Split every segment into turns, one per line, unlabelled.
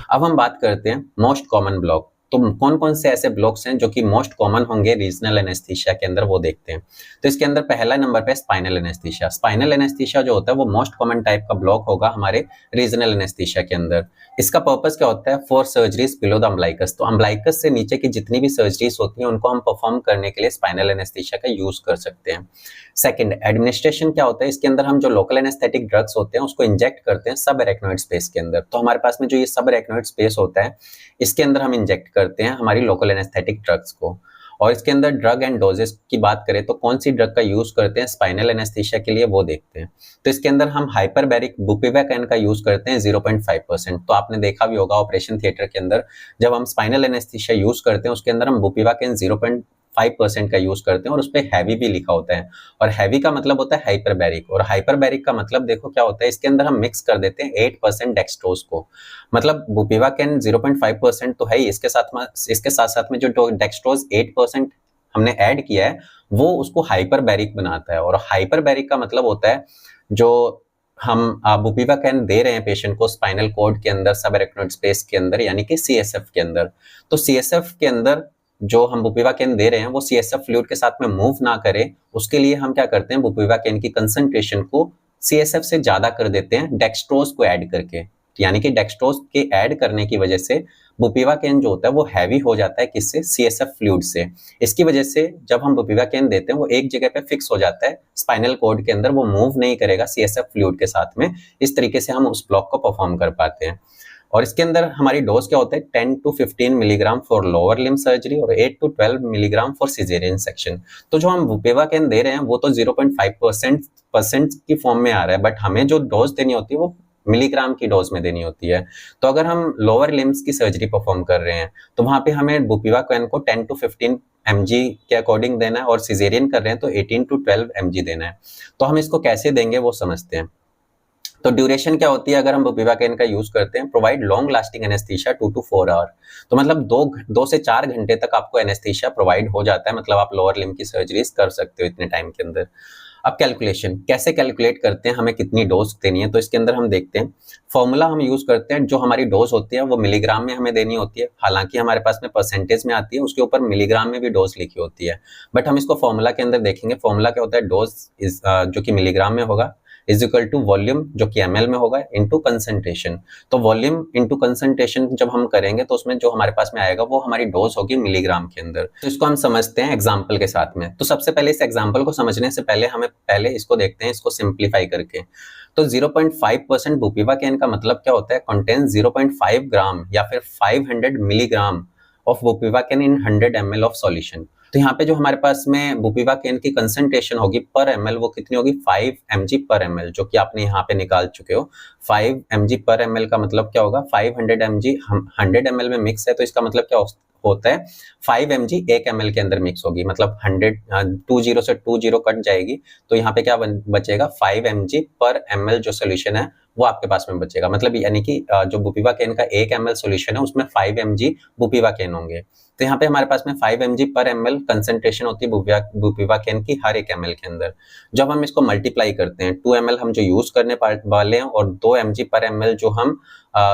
अब हम बात करते हैं मोस्ट कॉमन ब्लॉक। तो कौन कौन से ऐसे ब्लॉक्स हैं जो कि मोस्ट कॉमन होंगे रीजनल एनेस्थीसिया के अंदर, वो देखते हैं। तो इसके अंदर पहला नंबर पे स्पाइनल एनेस्थीसिया। स्पाइनल एनेस्थीसिया जो होता है वो मोस्ट कॉमन टाइप का ब्लॉक होगा हमारे रीजनल एनेस्थीसिया के अंदर। इसका पर्पस क्या होता है? For surgeries below the umbilicus. तो अम्बलाइकस से नीचे की जितनी भी सर्जरीज होती हैं उनको हम परफॉर्म करने के लिए स्पाइनल एनेस्थीसिया का यूज कर सकते हैं। सेकंड, एडमिनिस्ट्रेशन क्या होता है? इसके अंदर हम जो लोकल एनेस्थेटिक ड्रग्स होते हैं उसको इंजेक्ट करते हैं सब एरेक्नोइड स्पेस के अंदर। तो हमारे पास में जो ये सब एरेक्नोइड स्पेस होता है इसके अंदर हम इंजेक्ट करते हैं हमारी लोकल एनेस्थेटिक ड्रग्स को। और इसके अंदर ड्रग एंड डोजेस की बात करें तो कौन सी ड्रग का यूज करते हैं स्पाइनल एनेस्थीसिया के लिए, वो देखते हैं। तो इसके अंदर हम हाइपरबैरिक बुपिवाकेन का यूज करते हैं 0.5%। तो आपने देखा भी होगा ऑपरेशन थिएटर के अंदर जब हम स्पाइनल एनेस्थीसिया यूज करते हैं उसके अंदर हम बुपिवाकेन 0.5% का यूज करते हैं और उस पर हैवी भी लिखा होता है। और हैवी का मतलब होता है हाइपरबैरिक, और हाइपरबैरिक का मतलब देखो क्या होता है, इसके अंदर हम मिक्स कर देते हैं 8% डेक्सट्रोज को। मतलब बुपिवाकेन 0.5% तो है ही, इसके साथ साथ में जो डेक्सट्रोज 8% हमने ऐड किया है वो उसको हाइपरबैरिक बनाता है। और हाइपरबैरिक का मतलब होता है जो हम बुपिवाकेन दे रहे हैं पेशेंट को स्पाइनल कॉर्ड के अंदर सब एरेक्नोइड स्पेस के अंदर यानी कि सीएसएफ के अंदर। तो सीएसएफ के अंदर जो हम बुपिवाकेन दे रहे हैं वो सीएसएफ फ्लूइड के साथ में मूव ना करे, उसके लिए हम क्या करते हैं बुपिवाकेन की कंसंट्रेशन को सीएसएफ से ज्यादा कर देते हैं डेक्सट्रोज को ऐड करके। यानी कि डेक्सट्रोज के ऐड करने की वजह से बुपिवाकेन जो होता है वो हैवी हो जाता है, किससे? सीएसएफ फ्लूइड से। इसकी वजह से जब हम बुपिवाकेन देते हैं वो एक जगह पे फिक्स हो जाता है स्पाइनल कॉर्ड के अंदर, वो मूव नहीं करेगा सीएसएफ फ्लूइड के साथ में। इस तरीके से हम उस ब्लॉक को परफॉर्म कर पाते हैं। और इसके अंदर हमारी डोज क्या होता है? 10 to 15 milligram for lower limb surgery और 8 to 12 milligram for caesarean section. तो जो हम बुपिवाकेन दे रहे हैं वो तो 0.5% की फॉर्म में आ रहा है, बट हमें जो डोज देनी होती है वो मिलीग्राम की डोज में देनी होती है। तो अगर हम लोअर लिम्स की सर्जरी परफॉर्म कर रहे हैं तो वहां पे हमें बुपिवाकेन को 10 to 15 mg के अकॉर्डिंग देना है, और सिजेरियन कर रहे हैं तो 18 to 12 mg देना है। तो हम इसको कैसे देंगे वो समझते हैं। तो ड्यूरेशन क्या होती है अगर हम बुपिवाकेन का यूज करते हैं? Provide long lasting anaesthesia 2 to 4 hour. तो मतलब 2 से 4 घंटे तक आपको एनेस्थीसिया प्रोवाइड हो जाता है, मतलब आप लोअर लिम्ब की सर्जरीज कर सकते हो इतने टाइम के अंदर। अब कैलकुलेशन कैसे कैलकुलेट करते हैं, हमें कितनी डोज देनी है? तो इसके अंदर हम देखते हैं फॉर्मूला हम यूज करते हैं, जो हमारी डोज होती है वो मिलीग्राम में हमें देनी होती है। हालांकि हमारे पास में परसेंटेज में आती है, उसके ऊपर मिलीग्राम में भी डोज लिखी होती है, बट हम इसको फॉर्मूला के अंदर देखेंगे। फॉर्मूला क्या होता है? डोज जो कि मिलीग्राम में होगा इज इक्वल टू वॉल्यूम जो कि एमएल में होगा इनटू कंसंट्रेशन। तो वॉल्यूम इनटू कंसंट्रेशन जब हम करेंगे तो उसमें जो हमारे पास में आएगा वो हमारी डोज होगी मिलीग्राम के अंदर। तो इसको हम समझते हैं एग्जांपल के साथ में। तो सबसे पहले इस एग्जांपल को समझने से पहले हमें पहले इसको देखते हैं, इसको सिंप्लीफाई करके। तो 0.5% बुपिवाकेन का मतलब क्या होता है? कंटेन्स 0.5 ग्राम या फिर 500 milligram of bupivacaine in 100 ml of solution. तो यहाँ पे जो हमारे पास में बुपिवाकेन की कंसंट्रेशन होगी पर एमएल वो कितनी होगी? 5 mg पर एमएल, जो कि आपने यहाँ पे निकाल चुके हो। 5 mg पर एमएल का मतलब क्या होगा? 500 mg 100 ml में मिक्स है, तो इसका मतलब क्या होता है? 5 mg 1 ml के अंदर मिक्स होगी, मतलब 20 से 20 कट जाएगी, तो यहाँ पे क्या बचेगा? 5 mg पर एमएल जो सोल्यूशन है वो आपके पास में बचेगा। मतलब यानी कि जो बुपिवाकेन का 1 ml सोल्यूशन है उसमें 5 mg बुपिवाकेन होंगे। तो यहाँ पे हमारे पास में 5 mg पर ml कंसंट्रेशन होती है बुपिवाकेन की हर 1 ml के अंदर। जब हम इसको मल्टीप्लाई करते हैं 2 ml हम जो यूज करने वाले हैं और 2 mg पर ml जो हम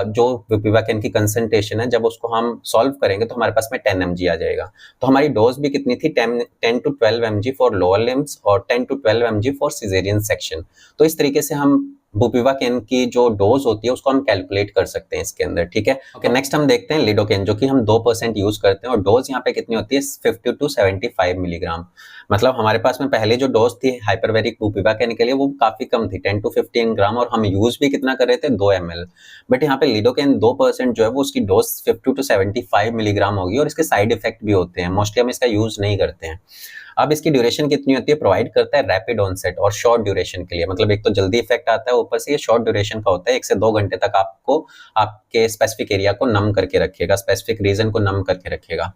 जो बुपिवाकेन की कंसंट्रेशन है, जब उसको हम सॉल्व करेंगे तो हमारे पास में 10 mg आ जाएगा। तो हमारी डोज भी कितनी थी? 10 to 12 mg for lower limbs और 10 to 12 mg for caesarean section. तो इस तरीके से हम बुपिवाकेन की जो डोज होती है उसको हम कैलकुलेट कर सकते हैं इसके अंदर, ठीक है। ओके, नेक्स्ट हम देखते हैं लिडोकेन, जो कि हम 2% यूज करते हैं और डोज यहाँ पे कितनी होती है? 50 to 75 मिलीग्राम। मतलब हमारे पास में पहले जो डोज थी हाइपरवेरिक बुपिवाकेन के लिए वो काफी कम थी, 10 to 15 ग्राम, और हम यूज भी कितना कर रहे थे? 2 ml। बट यहाँ पे लिडोकेन 2% जो है वो उसकी डोज 50 to 75 मिलीग्राम होगी, और इसके साइड इफेक्ट भी होते हैं, मोस्टली हम इसका यूज नहीं करते हैं। अब इसकी ड्यूरेशन कितनी होती है? प्रोवाइड करता है रैपिड ऑनसेट और शॉर्ट ड्यूरेशन के लिए। मतलब एक तो जल्दी इफेक्ट आता है, ऊपर से ये शॉर्ट ड्यूरेशन का होता है, 1 से 2 घंटे तक आपको आपके स्पेसिफिक एरिया को नम करके रखेगा, स्पेसिफिक रीजन को नम करके रखेगा।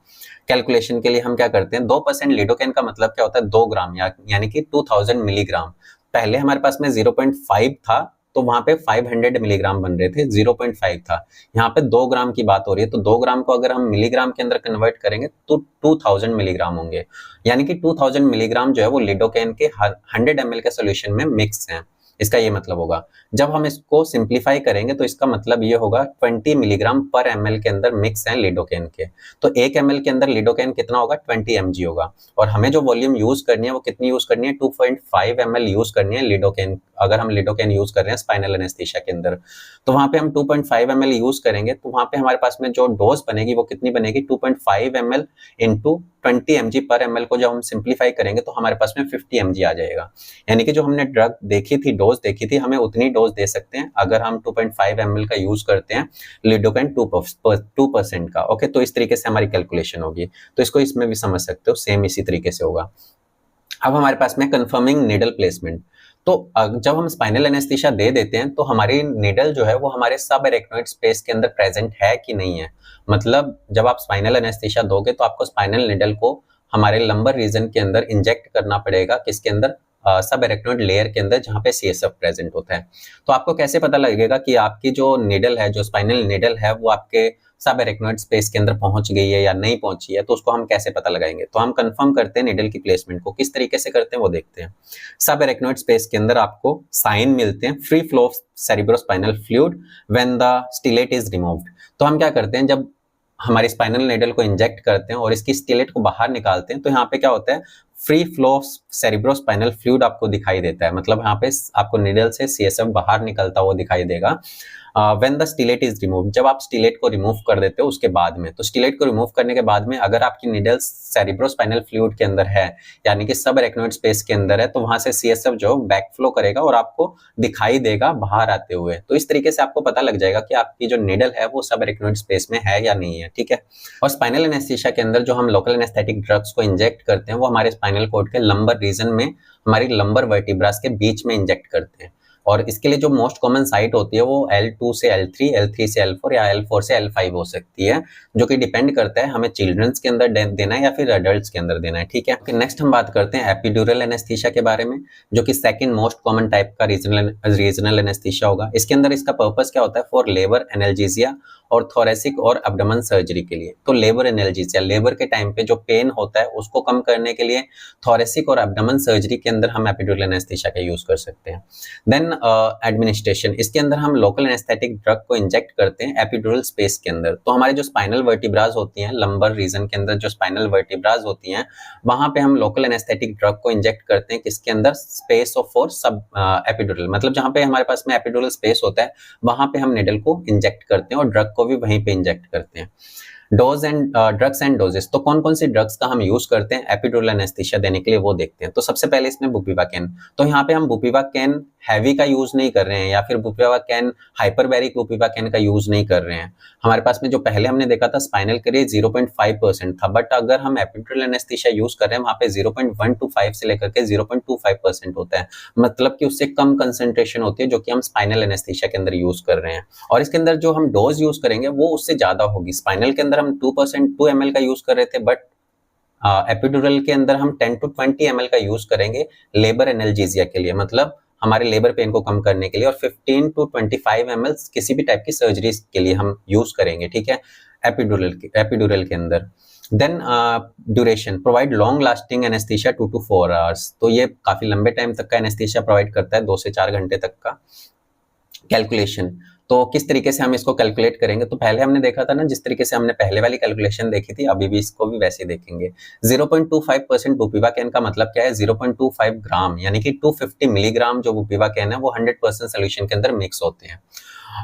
कैलकुलेशन के लिए हम क्या करते हैं? 2% लिडोकेन का मतलब क्या होता है? 2 ग्राम यानी कि 2000 मिलीग्राम। पहले हमारे पास में 0.5 था तो वहां पे 500 मिलीग्राम बन रहे थे, 0.5 था। यहाँ पे 2 ग्राम की बात हो रही है, तो 2 ग्राम को अगर हम मिलीग्राम के अंदर कन्वर्ट करेंगे तो 2000 मिलीग्राम होंगे। यानी कि 2000 मिलीग्राम जो है वो लिडोकेन के 100 ml के सोल्यूशन में मिक्स है। इसका ये मतलब होगा। जब हम इसको सिंप्लीफाई करेंगे तो इसका मतलब ये होगा 20 मिलीग्राम पर ml के अंदर मिक्स है लिडोकेन के। तो 1 ml के अंदर लिडोकेन कितना होगा, 20 mg होगा। और हमें जो वॉल्यूम यूज करनी है वो कितनी यूज करनी है, 2.5 ml यूज करनी है लिडोकेन। अगर हम लिडोकेन यूज कर रहे हैं स्पाइनल एनेस्थीसिया के अंदर, तो वहां पे हम 2.5 ml यूज करेंगे, तो वहां पे हमारे पास में जो डोज बनेगी वो कितनी बनेगी, 2.5 ml इंटू 20 mg पर ml को जब हम सिंप्लीफाई करेंगे तो हमारे पास में 50 mg आ जाएगा। यानी कि जो हमने ड्रग देखी थी, डोज देखी थी, हमें उतनी डोज दे सकते हैं अगर हम 2.5 ml का यूज करते हैं लिडोकेन 2% का। ओके, तो इस तरीके से हमारी कैलकुलेशन होगी। तो इसको इसमें भी समझ सकते हो, सेम इसी तरीके से होगा। अब हमारे पास में कंफर्मिंग नीडल प्लेसमेंट। तो जब हम स्पाइनल एनेस्थीसिया दे देते हैं तो हमारी नीडल जो है वो हमारे सब एरेक्नोइड स्पेस के अंदर प्रेजेंट है कि नहीं है। मतलब जब आप स्पाइनल एनेस्थीसिया दोगे तो आपको स्पाइनल नीडल को हमारे लंबर रीजन के अंदर इंजेक्ट करना पड़ेगा, किसके अंदर, सब एरेक्नोइड लेयर के अंदर, जहां पे सीएसएफ प्रेजेंट होता है। तो आपको कैसे पता लगेगा कि आपकी जो नीडल है, जो स्पाइनल नीडल है, वो आपके सब एरेक्नोइड स्पेस के अंदर पहुंच गई है या नहीं पहुंची है? तो उसको हम कैसे पता लगाएंगे? तो हम कंफर्म करते हैं नीडल की प्लेसमेंट को। किस तरीके से करते हैं वो देखते हैं। सब एरेक्नोइड स्पेस के अंदर आपको साइन मिलते हैं, free flow of cerebrospinal fluid when the stellate is removed. तो हम क्या करते हैं, जब हमारी स्पाइनल नीडल को इंजेक्ट करते हैं और इसकी स्टिलेट को बाहर निकालते हैं, तो यहाँ पे क्या होता है, free flow of cerebrospinal fluid आपको दिखाई देता है। मतलब यहाँ पे आपको नीडल से सीएसएफ बाहर निकलता हुआ दिखाई देगा when the stellate is remove. जब आप स्टिलेट को रिमूव कर देते हो उसके बाद में, तो स्टिलेट को रिमूव करने के बाद में अगर आपकी नीडल सेरिब्रोस्पाइनल फ्लूइड के अंदर है, यानी कि सब एरेक्नोइड स्पेस के अंदर है, तो वहां से सीएसएफ जो बैक फ्लो करेगा और आपको दिखाई देगा बाहर आते हुए। तो इस तरीके से आपको पता लग जाएगा कि आपकी जो नीडल है वो सब एरेक्नोइड स्पेस में है या नहीं है, ठीक है। और स्पाइनल एनेस्थीसिया के अंदर जो हम लोकल एनेस्थेटिक ड्रग्स को इंजेक्ट करते हैं वो हमारे स्पाइनल कॉर्ड के लंबर रीजन में, हमारी लंबर वर्टिब्रास के बीच में इंजेक्ट करते हैं। और इसके लिए जो मोस्ट कॉमन साइट होती है वो L2 से L3, L3 से L4 या L4 से L5 हो सकती है, जो कि डिपेंड करता है हमें चिल्ड्रंस के अंदर देना है या फिर एडल्ट्स के अंदर देना है, ठीक है। नेक्स्ट हम बात करते हैं एपिड्यूरल एनेस्थीसिया के बारे में, जो कि सेकंड मोस्ट कॉमन टाइप का रीजनल एनेस्थीसिया होगा। इसके अंदर इसका पर्पस क्या होता है, फॉर लेबर एनाल्जेसिया और थोरेसिक और एब्डोमेन सर्जरी के लिए। तो लेबर एनाल्जेसिया, लेबर के टाइम पे जो पेन होता है उसको कम करने के लिए थोरेसिक और एब्डोमेन सर्जरी के अंदर हम एपिड्यूरल एनेस्थीसिया का यूज कर सकते हैं। देन एडमिनिस्ट्रेशन, इसके अंदर हम लोकल एनेस्थेटिक ड्रग को इंजेक्ट करते हैं एपिड्यूरल स्पेस के अंदर। तो हमारे जो स्पाइनल वर्टिब्रास होती हैं, लंबर रीजन के अंदर जो स्पाइनल वर्टिब्रास होती हैं, वहां पे हम लोकल एनेस्थेटिक ड्रग को इंजेक्ट करते हैं, किसके अंदर, स्पेस ऑफ फॉर सब एपिड्यूरल। मतलब जहां पे हमारे पास में एपिड्यूरल स्पेस होता है वहां पे हम निडल को इंजेक्ट करते हैं और ड्रग को भी वहीं पे इंजेक्ट करते हैं। Dose and drugs and doses, तो कौन कौन सी ड्रग्स का हम यूज करते हैं एपिड्यूरल एनेस्थीसिया देने के लिए वो देखते हैं। तो सबसे पहले इसमें बुपिवाकेन। तो यहाँ पे हम बुपिवाकेन हैवी का यूज नहीं कर रहे हैं या फिर बुपिवाकेन हाइपरबैरिक बुपिवाकेन का यूज नहीं कर रहे हैं। हमारे पास में जो पहले हमने देखा था स्पाइनल के लिए 0.5% था, बट अगर हम एपिड्यूरल एनेस्थीसिया यूज कर रहे हैं वहां पे 0.125 से लेकर के 0.25% होता है। मतलब कि उससे कम कंसेंट्रेशन होती है जो कि हम स्पाइनल एनेस्थीसिया के अंदर यूज कर रहे हैं। और इसके अंदर जो हम डोज यूज करेंगे वो उससे ज्यादा होगी। स्पाइनल के अंदर हम 2 ml का यूज कर रहे थे, बट एपिड्यूरल के अंदर हम 10 to 20 ml का यूज करेंगे लेबर एनाल्जेसिया के लिए, मतलब हमारे लेबर पेन को कम करने के लिए। और 15 to 25 ml किसी भी टाइप की सर्जरी के लिए हम यूज करेंगे, ठीक है, एपिड्यूरल के अंदर। Then duration, provide long lasting anaesthesia 2 to 4 hours। तो ये काफी लंबे टाइम तक का एनेस्थीसिया प्रोवाइड करता है, 2 से 4 घंटे तक का। कैलकुलेशन, तो किस तरीके से हम इसको कैलकुलेट करेंगे, तो पहले हमने देखा था ना, जिस तरीके से हमने पहले वाली कैलकुलेशन देखी थी, अभी भी इसको भी वैसे ही देखेंगे। 0.25% बुपिवाकेन का मतलब क्या है, 0.25 ग्राम, यानी कि 250 मिलीग्राम जो बुपिवाकेन है वो 100% सोल्यूशन के अंदर मिक्स होते हैं।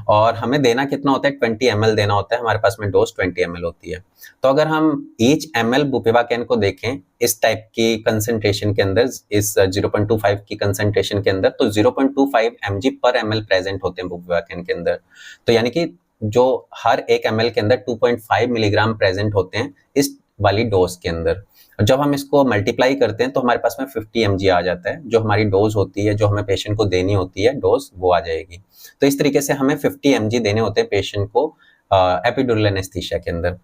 और हमें देना कितना होता है, 20 ml देना होता है, हमारे पास में डोज 20 ml होती है। तो अगर हम ईच ml बुपिवाकेन को देखें इस टाइप की कंसंट्रेशन के अंदर, इस 0.25 की कंसंट्रेशन के अंदर, तो 0.25 mg पर ml प्रेजेंट होते हैं बुपिवाकेन के अंदर। तो यानी कि जो हर एक ml के अंदर 2.5 मिलीग्राम प्रेजेंट होते हैं इस वाली डोज के अंदर। जब हम इसको मल्टीप्लाई करते हैं तो हमारे पास में 50 mg आ जाता है, जो हमारी डोज होती है, जो हमें पेशेंट को देनी होती है डोज, वो आ जाएगी। तो इस तरीके से हमें 50 mg देने होते हैं पेशेंट को एपिड्यूरल एनेस्थीसिया के अंदर।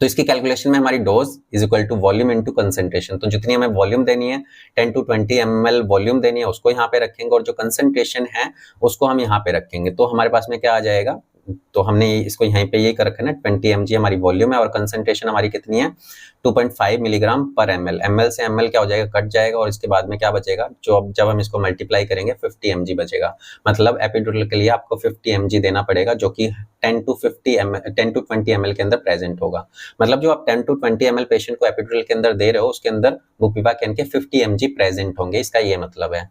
तो इसकी कैलकुलेशन में हमारी dose is equal to volume into concentration. तो जितनी हमें वॉल्यूम देनी है 10 to 20 ml वॉल्यूम देनी है, उसको यहाँ पे रखेंगे, और जो कंसंट्रेशन है उसको हम यहाँ पे रखेंगे। तो हमारे पास में क्या आ जाएगा, तो हमने इसको यहीं पे ये कर रखा है ना, 20 mg हमारी वॉल्यूम है और कंसंट्रेशन हमारी कितनी है 2.5 मिलीग्राम पर ml। ml से ml क्या हो जाएगा, कट जाएगा और इसके बाद में क्या बचेगा, जो अब जब हम इसको मल्टीप्लाई करेंगे 50 mg बचेगा। मतलब एपिड्यूरल के लिए आपको 50 mg देना पड़ेगा, जो कि 10 to 20 ml के अंदर प्रेजेंट होगा। मतलब जो आप 10 to 20 ml पेशेंट को एपिड्यूरल के अंदर दे रहे हो, उसके अंदर बुपिवाकेन के 50 mg प्रेजेंट होंगे, इसका ये मतलब है।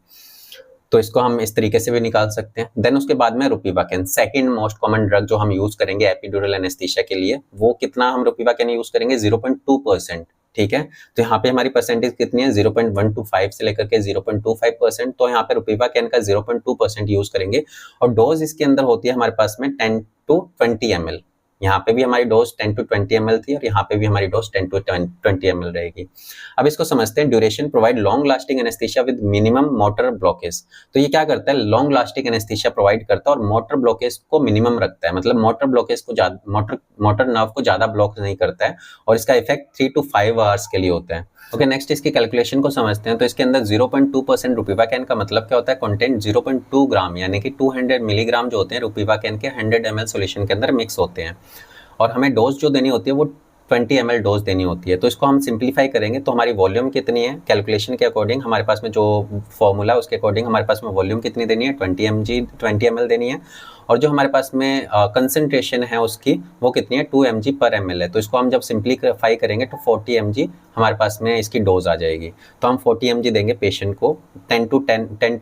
तो इसको हम इस तरीके से भी निकाल सकते हैं। देन उसके बाद में रोपिवाकेन, सेकंड मोस्ट कॉमन ड्रग जो हम यूज करेंगे एपिड्यूरल एनेस्थीसिया के लिए, वो कितना हम रोपिवाकेन यूज करेंगे 0.2%। ठीक है, तो यहाँ पे हमारी परसेंटेज कितनी है 0.125 से लेकर के 0.25%। तो यहाँ पे रोपिवाकेन का 0.2% यूज करेंगे और डोज इसके अंदर होती है हमारे पास में 10 to 20 ml। यहाँ पे भी हमारी डोज 10 to 20 ml थी और यहाँ पे भी हमारी डोज 10 to 20 ml रहेगी। अब इसको समझते हैं, duration provide long lasting anaesthesia with minimum motor blockage. तो ये क्या करता है, लॉन्ग लास्टिंग एनेस्थीसिया प्रोवाइड करता है और मोटर ब्लॉकेज को मिनिमम रखता है। मतलब मोटर ब्लॉकेज को मोटर नर्व को ज्यादा ब्लॉक नहीं करता है और इसका इफेक्ट 3 to 5 आवर्स के लिए होता है। ओके, नेक्स्ट इसकी कैलकुलेशन को समझते हैं। तो इसके अंदर 0.2% रोपिवाकेन का मतलब क्या होता है, कंटेंट 0.2 ग्राम यानी कि 200 मिलीग्राम जो होते हैं रोपिवाकेन के 100 ml सॉल्यूशन के अंदर मिक्स होते हैं और हमें डोज जो देनी होती है वो 20 ml डोज देनी होती है। तो इसको हम सिंप्लीफाई करेंगे तो हमारी वॉल्यूम कितनी है, कैलकुलेशन के अकॉर्डिंग हमारे पास में जो फॉर्मूला है उसके अकॉर्डिंग हमारे पास में वॉल्यूम कितनी देनी है 20 ml देनी है और जो हमारे पास में कंसंट्रेशन है उसकी वो कितनी है 2 mg पर ml है। तो इसको हम जब सिंप्लीफाई करेंगे तो 40 mg हमारे पास में इसकी डोज आ जाएगी। तो हम 40 mg देंगे पेशेंट को 10 to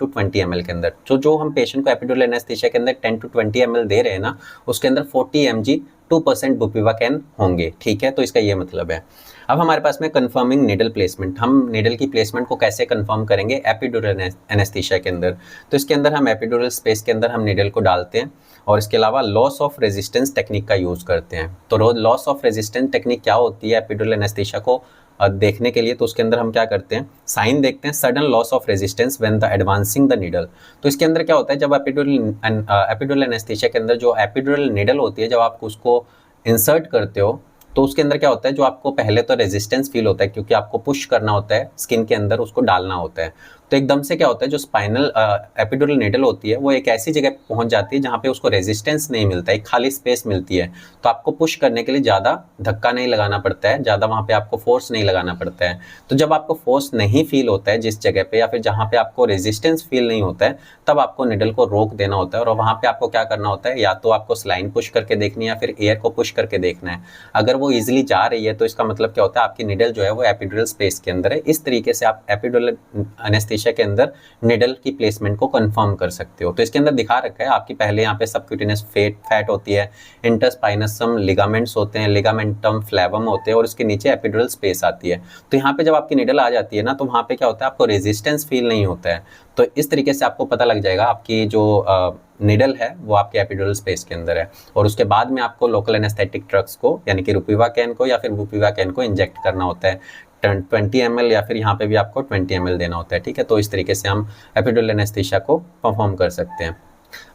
20 ml के अंदर। जो हम पेशेंट को एपिड्यूरल एनेस्थीसिया के अंदर 10 to 20 ml दे रहे हैं ना, उसके अंदर 40 mg 2% बुपिवाकेन होंगे। ठीक है, तो इसका ये मतलब है। अब हमारे पास में कंफर्मिंग नीडल प्लेसमेंट, हम नीडल की प्लेसमेंट को कैसे कंफर्म करेंगे एपिड्यूरल एनेस्थीसिया के अंदर। तो इसके अंदर हम एपिड्यूरल स्पेस के अंदर हम नीडल को डालते हैं और इसके अलावा लॉस ऑफ रेजिस्टेंस टेक्निक का यूज करते हैं। तो लॉस ऑफ रेजिस्टेंस टेक्निक क्या होती है एपिड्यूरल एनेस्थीसिया को देखने के लिए, तो उसके अंदर हम क्या करते हैं, साइन देखते हैं sudden loss of resistance when the advancing the needle. तो इसके अंदर क्या होता है, जब एपिड्यूरल एनेस्थीसिया के अंदर जो एपिड्यूरल नीडल होती है, जब आप उसको इंसर्ट करते हो तो उसके अंदर क्या होता है, जो आपको पहले तो रेजिस्टेंस फील होता है क्योंकि आपको पुश करना होता है स्किन के अंदर, उसको डालना होता है। तो एकदम से क्या होता है, जो स्पाइनल एपिड्यूरल नीडल होती है वो एक ऐसी जगह पहुंच जाती है जहाँ पे उसको रेजिस्टेंस नहीं मिलता है, एक खाली स्पेस मिलती है। तो आपको पुश करने के लिए ज़्यादा धक्का नहीं लगाना पड़ता है, ज़्यादा वहाँ पे आपको फोर्स नहीं लगाना पड़ता है। तो जब आपको फोर्स नहीं फील होता है जिस जगह पे या फिर जहाँ पे आपको रेजिस्टेंस फील नहीं होता है, तब आपको नीडल को रोक देना होता है और वहाँ पे आपको क्या करना होता है, या तो आपको स्लाइन पुश करके देखनी है या फिर एयर को पुश करके देखना है। अगर वो ईजिली जा रही है तो इसका मतलब क्या होता है, आपकी नीडल जो है वो एपिड्यूरल स्पेस के अंदर है। इस तरीके से आप एपिड्यूरल एनेस्थीसिया के अंदर निडल की प्लेसमेंट को कंफर्म कर सकते हो। तो इसके अंदर दिखा रखा है आपकी पहले यहाँ पे सबक्यूटेनियस फैट होती है, इंटरस्पाइनसम लिगामेंट्स होते हैं, लिगामेंटम फ्लेवम होते हैं और इसके नीचे एपिड्यूरल स्पेस आती है। तो यहाँ पे जब आपकी निडल आ जाती है ना, तो वहाँ पे क्या होता है, आपको रेजिस्टेंस फील नहीं होता है। तो इस तरीके से आपको पता लग जाएगा आपकी जो निडल है वो आपके एपिड्यूरल स्पेस के अंदर है। और उसके बाद में आपको लोकल एनेस्थेटिक ड्रग्स को यानी कि रोपिवाकेन को या फिर बुपिवाकेन को इंजेक्ट करना होता है 20 ml या फिर यहाँ पे भी आपको 20 ml देना होता है। ठीक है, तो इस तरीके से हम एपिड्यूरल एनेस्थीसिया को परफॉर्म कर सकते हैं।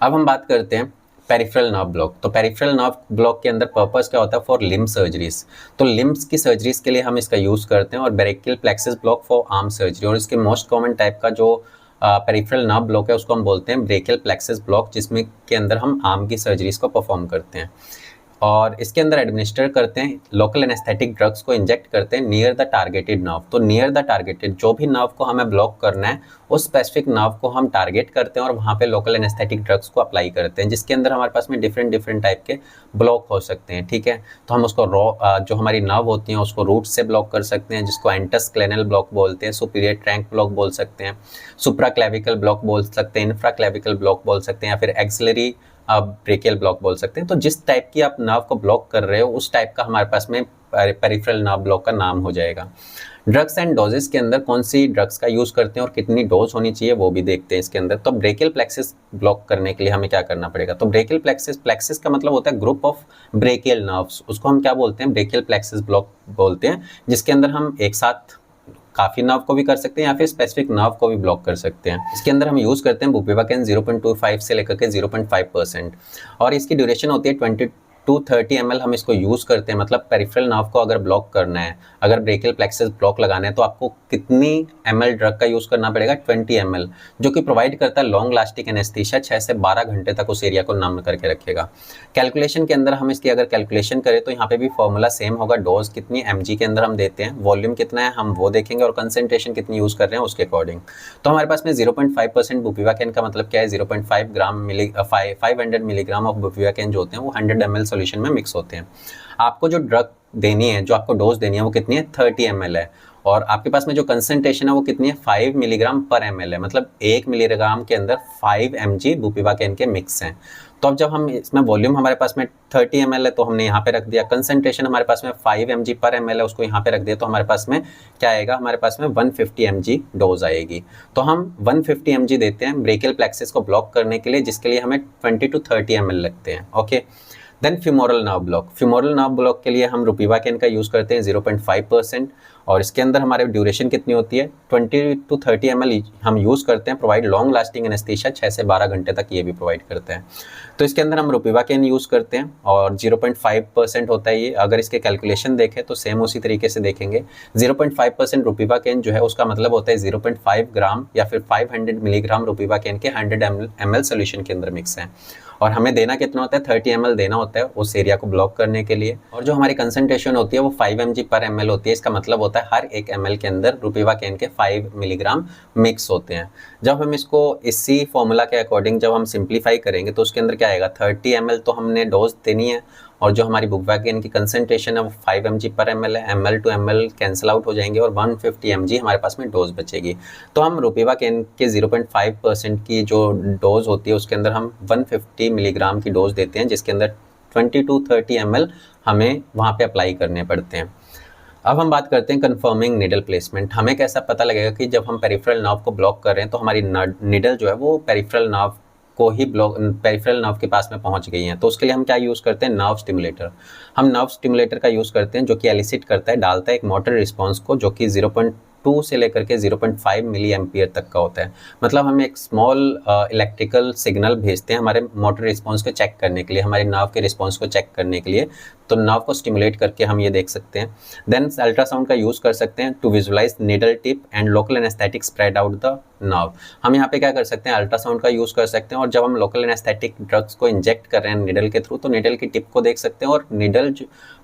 अब हम बात करते हैं पेरिफेरल नर्व ब्लॉक। तो पेरिफेरल नर्व ब्लॉक के अंदर पर्पस क्या होता है, फॉर लिम्ब सर्जरीज। तो लिम्ब्स की सर्जरीज के लिए हम इसका यूज करते हैं। और brachial plexus block for arm surgery. और इसके मोस्ट कॉमन टाइप का जो पेरिफेरल नर्व ब्लॉक है उसको हम बोलते हैं ब्रेकियल प्लेक्सस ब्लॉक, जिसमें के अंदर हम आर्म की सर्जरीज को परफॉर्म करते हैं। और इसके अंदर एडमिनिस्टर करते हैं लोकल एनेस्थेटिक ड्रग्स को इंजेक्ट करते हैं नियर द टारगेटेड नर्व। तो नियर द टारगेटेड, जो भी नर्व को हमें ब्लॉक करना है उस स्पेसिफिक नर्व को हम टारगेट करते हैं और वहाँ पे लोकल एनेस्थेटिक ड्रग्स को अप्लाई करते हैं, जिसके अंदर हमारे पास में डिफरेंट टाइप के ब्लॉक हो सकते हैं। ठीक है, तो हम उसको जो हमारी नर्व होती हैं उसको रूट से ब्लॉक कर सकते हैं, जिसको एंटस्क्लेनल ब्लॉक बोलते हैं, सुपीरियर ट्रैंक ब्लॉक बोल सकते हैं, सुप्रा क्लेविकल ब्लॉक बोल सकते हैं, इंफ्रा क्लेविकल ब्लॉक बोल सकते हैं या फिर एक्सिलरी ब्रेकियल ब्लॉक बोल सकते हैं। तो जिस टाइप की आप नर्व को ब्लॉक कर रहे हो उस टाइप का हमारे पास में पेरिफेरल नर्व ब्लॉक का नाम हो जाएगा। ड्रग्स एंड डोजेस के अंदर कौन सी ड्रग्स का यूज करते हैं और कितनी डोज होनी चाहिए वो भी देखते हैं इसके अंदर। तो ब्रेकियल प्लेक्सिस ब्लॉक करने के लिए हमें क्या करना पड़ेगा, तो ब्रेकियल प्लेक्सिस का मतलब होता है ग्रुप ऑफ ब्रेकियल नर्व्स, उसको हम क्या बोलते हैं, ब्रेकियल प्लेक्सिस ब्लॉक बोलते हैं, जिसके अंदर हम एक साथ काफी नर्व को भी कर सकते हैं या फिर स्पेसिफिक नर्व को भी ब्लॉक कर सकते हैं। इसके अंदर हम यूज करते हैं बुपिवाकेन 0.25 से लेकर के 0.5% और इसकी ड्यूरेशन होती है 20 230 ml हम इसको यूज़ करते हैं, मतलब पेरिफेरल नर्व को अगर ब्लॉक करना है, अगर ब्रेकियल प्लेक्सस ब्लॉक लगाना है, तो आपको कितनी ml ड्रग का यूज़ करना पड़ेगा? 20 ml, जो कि प्रोवाइड करता है लॉन्ग लास्टिंग एनेस्थीसिया, 6 से 12 घंटे तक उस एरिया को नम करके रखेगा। कैलकुलेशन के अंदर हम इसकी अगर कैलकुलेशन करें तो यहाँ पे भी फॉर्मूला सेम होगा, डोज कितनी mg के अंदर हम देते हैं, वॉल्यूम कितना है हम वो देखेंगे, और कंसेंट्रेशन कितनी यूज़ कर रहे हैं उसके अकॉर्डिंग। तो हमारे पास में 0.5% बुपिवाकेन का मतलब क्या है? 0.5 ग्राम 500 मिलीग्राम ऑफ बुपिवाकेन जो होते हैं वो 100 ml सोल्यूशन में मिक्स होते हैं। आपको जो ड्रग देनी है, जो आपको डोज देनी है वो कितनी है? 30 ml है, और आपके पास में जो कंसंट्रेशन है वो कितनी है? 5 मिलीग्राम पर ml है, मतलब 1 मिलीग्राम के अंदर 5 mg बुपिवाकेन के मिक्स हैं। तो अब जब हम इसमें वॉल्यूम हमारे पास में 30 ml है तो हमने यहाँ पे रख दिया, कंसंट्रेशन हमारे पास में 5 mg पर ml है, उसको यहाँ पे रख दिया, तो हमारे पास में क्या आएगा? हमारे पास में 150 mg डोज आएगी। तो हम 150 mg देते हैं ब्रेकियल प्लेक्सस को ब्लॉक करने के लिए, जिसके लिए हमें 20 to 30 ml लगते हैं। Okay, then femoral nerve block. Femoral nerve block के लिए हम रुपिवाकेन का यूज़ करते हैं 0.5%, और इसके अंदर हमारे ड्यूरेशन कितनी होती है? 20 to 30 ml हम यूज़ करते हैं, प्रोवाइड लॉन्ग लास्टिंग एनेस्थीसिया, 6 से 12 घंटे तक ये भी प्रोवाइड करते हैं। तो इसके अंदर हम रुपिवाकेन यूज़ करते हैं और 0.5% होता है ये। अगर इसके कैलकुलेशन देखें तो सेम उसी तरीके से देखेंगे। 0.5% रुपिवाकेन जो है उसका मतलब होता है 0.5 ग्राम या फिर 500 मिलीग्राम रुपिवाकेन के 100 ml सोल्यूशन के अंदर मिक्स हैं, और हमें देना कितना होता है? 30 ml देना होता है उस एरिया को ब्लॉक करने के लिए। और जो हमारी कंसंट्रेशन होती है वो 5 mg पर ml होती है। इसका मतलब होता है हर एक ml के अंदर रुपिवाकेन के 5 मिलीग्राम मिक्स होते हैं। जब हम इसको इसी फॉर्मूला के अकॉर्डिंग जब हम सिंप्लीफाई करेंगे तो उसके अंदर क्या आएगा? 30 ml तो हमने डोज देनी है, और जो हमारी बुपिवाकेन की कंसंट्रेशन है वो 5 mg पर ml है, ml to ml cancel out हो जाएंगे, और 150 mg हमारे पास में डोज बचेगी। तो हम रुपिवाकेन के 0.5% की जो डोज होती है उसके अंदर हम 150 मिलीग्राम की डोज देते हैं, जिसके अंदर 20 to 30 ml हमें वहाँ पे अप्लाई करने पड़ते हैं। अब हम बात करते हैं कन्फर्मिंग निडल प्लेसमेंट। हमें कैसा पता लगेगा कि जब हम पेरिफेरल नर्व को ब्लॉक कर रहे हैं तो हमारी निडल जो है वो पेरिफेरल नर्व को ही ब्लॉक, पेरिफेरल नर्व के पास में पहुंच गई हैं। तो उसके लिए हम क्या यूज़ करते हैं? Nerve stimulator. हम नर्व स्टिमुलेटर का यूज़ करते हैं, जो कि एलिसिट करता है, डालता है एक मोटर रिस्पॉन्स को, जो कि 0.2 से लेकर के 0.5 मिली एम्पियर तक का होता है। मतलब हम एक स्मॉल इलेक्ट्रिकल सिग्नल भेजते हैं हमारे मोटर रिस्पॉन्स को चेक करने के लिए, हमारे नर्व के रिस्पॉन्स को चेक करने के लिए। तो नर्व को स्टिमुलेट करके हम ये देख सकते हैं। देन अल्ट्रासाउंड का यूज़ कर सकते हैं to visualise needle tip and local anaesthetic spread out the nerve. हम यहाँ पे क्या कर सकते हैं? अल्ट्रासाउंड का यूज़ कर सकते हैं, और जब हम लोकल एनेस्थेटिक ड्रग्स को इंजेक्ट कर रहे हैं निडल के थ्रू, तो निडल की टिप को देख सकते हैं, और निडल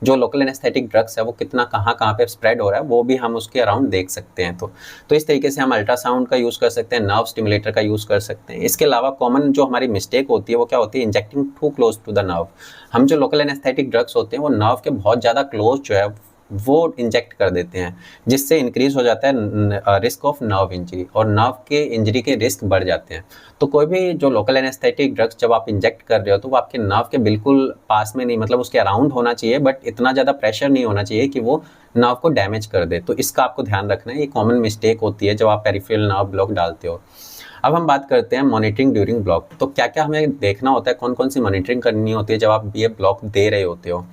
जो लोकल एनेस्थेटिक ड्रग्स है वो कितना कहाँ पे स्प्रेड हो रहा है वो भी हम उसके अराउंड देख सकते हैं। तो इस तरीके से हम अल्ट्रासाउंड का यूज़ कर सकते हैं, नर्व स्टिमुलेटर का यूज़ कर सकते हैं। इसके अलावा कॉमन जो हमारी मिस्टेक होती है वो क्या होती है? Injecting to close to the nerve. हम जो लोकल एनेस्थेटिक ड्रग्स होते हैं वो नर्व के बहुत ज़्यादा क्लोज जो है वो इंजेक्ट कर देते हैं, जिससे इंक्रीज हो जाता है रिस्क ऑफ नर्व इंजरी, और नर्व के इंजरी के रिस्क बढ़ जाते हैं। तो कोई भी जो लोकल एनेस्थेटिक ड्रग्स जब आप इंजेक्ट कर रहे हो तो वो आपके नर्व के बिल्कुल पास में नहीं, मतलब उसके अराउंड होना चाहिए, बट इतना ज़्यादा प्रेशर नहीं होना चाहिए कि वो नर्व को डैमेज कर दे। तो इसका आपको ध्यान रखना है, ये कॉमन मिस्टेक होती है जब आप पेरिफेरल नर्व ब्लॉक डालते हो। अब हम बात करते हैं मॉनिटरिंग ड्यूरिंग ब्लॉक। तो क्या क्या हमें देखना होता है, कौन कौन सी मॉनिटरिंग करनी होती है जब आप ये ब्लॉक दे रहे होते हो?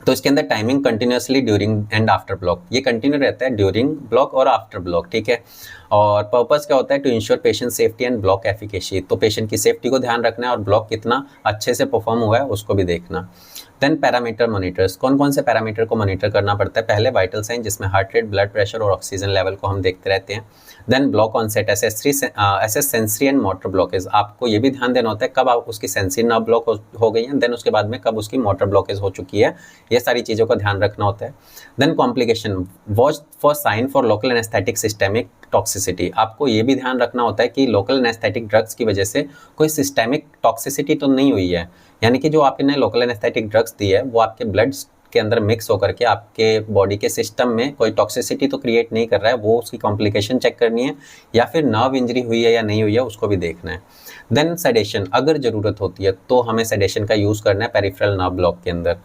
तो इसके अंदर timing continuously during and after block, ये कंटिन्यू रहता है ड्यूरिंग ब्लॉक और आफ्टर ब्लॉक, ठीक है। और पर्पस क्या होता है? To ensure patient safety and block efficacy. तो पेशेंट की सेफ्टी को ध्यान रखना है और ब्लॉक कितना अच्छे से परफॉर्म हुआ है उसको भी देखना। देन पैरामीटर मॉनिटर्स, कौन कौन से पैरामीटर को मॉनिटर करना पड़ता है? पहले वाइटल साइन, जिसमें हार्ट रेट, ब्लड प्रेशर और ऑक्सीजन लेवल को हम देखते रहते हैं। Then block onset, assess sensory and motor blockage, आपको ये भी ध्यान देना होता है कब आप उसकी सेंसरी नर्व ब्लॉक हो गई है, देन उसके बाद में कब उसकी मोटर ब्लॉकेज हो चुकी है, ये सारी चीज़ों का ध्यान रखना होता है। Then complication, watch for sign for local anaesthetic systemic toxicity, आपको ये भी ध्यान रखना होता है कि लोकल एनेस्थेटिक ड्रग्स की वजह से कोई सिस्टेमिक टॉक्सिसिटी तो नहीं हुई है, यानी कि जो आपने लोकल एनेस्थेटिक ड्रग्स दी है वो आपके ब्लड के अंदर मिक्स होकर के आपके बॉडी के सिस्टम में कोई टॉक्सिसिटी तो क्रिएट नहीं कर रहा है, वो उसकी कॉम्प्लिकेशन चेक करनी है, या फिर नर्व इंजरी हुई है या नहीं हुई है उसको भी देखना है। देन सेडेशन, अगर ज़रूरत होती है तो हमें सेडेशन का यूज़ करना है पेरिफेरल नर्व ब्लॉक के अंदर।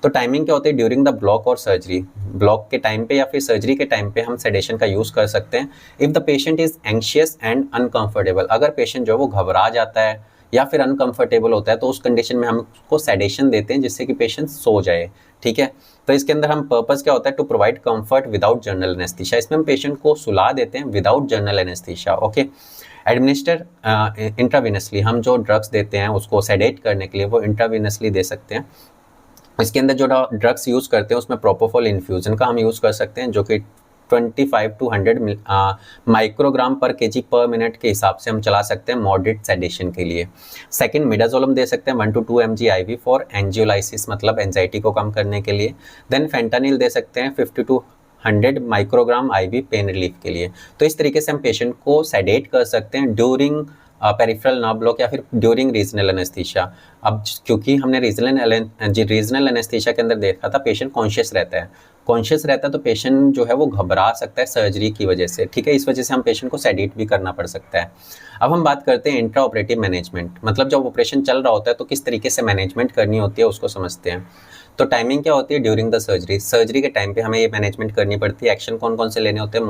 तो टाइमिंग क्या होती है? ड्यूरिंग द ब्लॉक और सर्जरी, ब्लॉक के टाइम पे या फिर सर्जरी के टाइम पे हम सेडेशन का यूज़ कर सकते हैं। If the patient is anxious and uncomfortable, अगर पेशेंट जो है वो घबरा जाता है या फिर अनकंफर्टेबल होता है तो उस कंडीशन में हम उसको सेडेशन देते हैं जिससे कि पेशेंट सो जाए, ठीक है। तो इसके अंदर हम पर्पस क्या होता है? To provide comfort without general anaesthesia, इसमें हम पेशेंट को सुला देते हैं without general anaesthesia, okay. Administer intravenously, हम जो ड्रग्स देते हैं उसको सेडेट करने के लिए वो इंट्रावेनसली दे सकते हैं। इसके अंदर जो ड्रग्स यूज़ करते हैं उसमें प्रोपोफॉल इन्फ्यूज़न का हम यूज़ कर सकते हैं, जो कि 25 टू 100 माइक्रोग्राम पर केजी पर मिनट के हिसाब से हम चला सकते हैं मॉडरेट सेडेशन के लिए। सेकंड, मिडाजोलम दे सकते हैं 1 to 2 mg IV फॉर एंजियोलाइसिस, मतलब एंजाइटी को कम करने के लिए। देन फेंटानिल दे सकते हैं 50 to 100 microgram IV pain relief के लिए। तो इस तरीके से हम पेशेंट को सेडेट कर सकते हैं ड्यूरिंग पेरिफेरल नर्व ब्लॉक या फिर ड्यूरिंग रीजनल एनेस्थीसिया। अब क्योंकि हमने रीजनल एनेस्थीसिया के अंदर देखा था पेशेंट कॉन्शियस रहता है तो पेशेंट जो है वो घबरा सकता है सर्जरी की वजह से, ठीक है। इस वजह से हम पेशेंट को सेडेट भी करना पड़ सकता है। अब हम बात करते हैं इंट्रा ऑपरेटिव मैनेजमेंट, मतलब जब ऑपरेशन चल रहा होता है तो किस तरीके से मैनेजमेंट करनी होती है उसको समझते हैं। तो टाइमिंग क्या होती है ड्यूरिंग द सर्जरी के टाइम पे हमें ये मैनेजमेंट करनी पड़ती है। एक्शन कौन कौन से लेने होते हैं,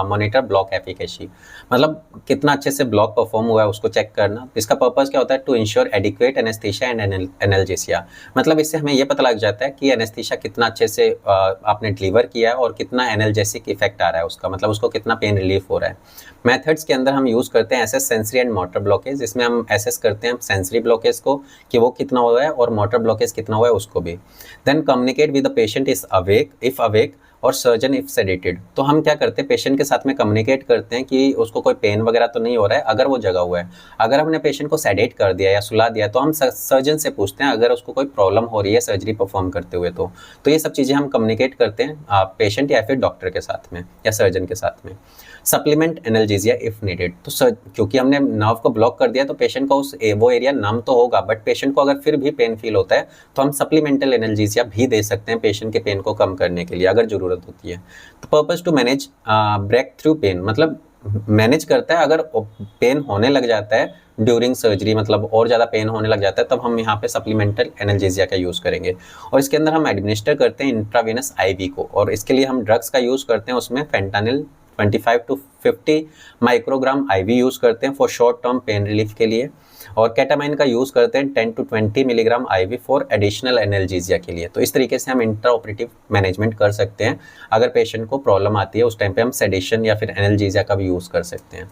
मॉनिटर ब्लॉक एफिकेसी, मतलब कितना अच्छे से ब्लॉक परफॉर्म हुआ है उसको चेक करना। इसका पर्पस क्या होता है, to ensure adequate anaesthesia and analgesia, मतलब इससे हमें ये पता लग जाता है कि एनेस्थीसिया कितना अच्छे से आपने डिलीवर किया है और कितना एनाल्जेसिक इफेक्ट आ रहा है उसका, मतलब उसको कितना पेन रिलीफ हो रहा है। मेथड्स के अंदर हम यूज़ करते हैं assess sensory and motor blockage, इसमें हम एसेस करते हैं सेंसरी ब्लॉकेज को कि वो कितना हुआ है और मोटर ब्लॉकेज कितना हुआ है उसको भी। Then communicate with the patient if awake और सर्जन इफ सेडेटेड, तो हम क्या करते हैं पेशेंट के साथ में कम्युनिकेट करते हैं कि उसको कोई पेन वगैरह तो नहीं हो रहा है अगर वो जगा हुआ है। अगर हमने पेशेंट को सेडेट कर दिया या सुला दिया तो हम सर्जन से पूछते हैं अगर उसको कोई प्रॉब्लम हो रही है सर्जरी परफॉर्म करते हुए। तो ये सब चीज़ें हम कम्युनिकेट करते हैं पेशेंट या फिर डॉक्टर के साथ में या सर्जन के साथ में। सप्लीमेंट एनाल्जेसिया इफ नीडेड, तो क्योंकि हमने नर्व को ब्लॉक कर दिया तो पेशेंट को वो एरिया नम तो होगा, बट पेशेंट को अगर फिर भी पेन फील होता है तो हम सप्लीमेंटल एनाल्जेसिया भी दे सकते हैं पेशेंट के पेन को कम करने के लिए अगर ज़रूरत होती है। तो purpose to manage breakthrough pain, मतलब मैनेज करता है अगर पेन होने लग जाता है ड्यूरिंग सर्जरी, मतलब और ज़्यादा पेन होने लग जाता है तब हम यहाँ पे सप्लीमेंटल एनाल्जेसिया का यूज़ करेंगे। और इसके अंदर हम एडमिनिस्टर करते हैं इंट्रावेनस IV को, और इसके लिए हम ड्रग्स का यूज़ करते हैं, उसमें fentanyl 25 to 50 microgram IV use करते हैं for short term pain relief के लिए, और केटामाइन का यूज़ करते हैं 10 to 20 milligram IV for additional analgesia के लिए। तो इस तरीके से हम इंट्रा ऑपरेटिव मैनेजमेंट कर सकते हैं। अगर पेशेंट को प्रॉब्लम आती है उस टाइम पे हम सेडेशन या फिर एनाल्जेसिया का भी यूज़ कर सकते हैं।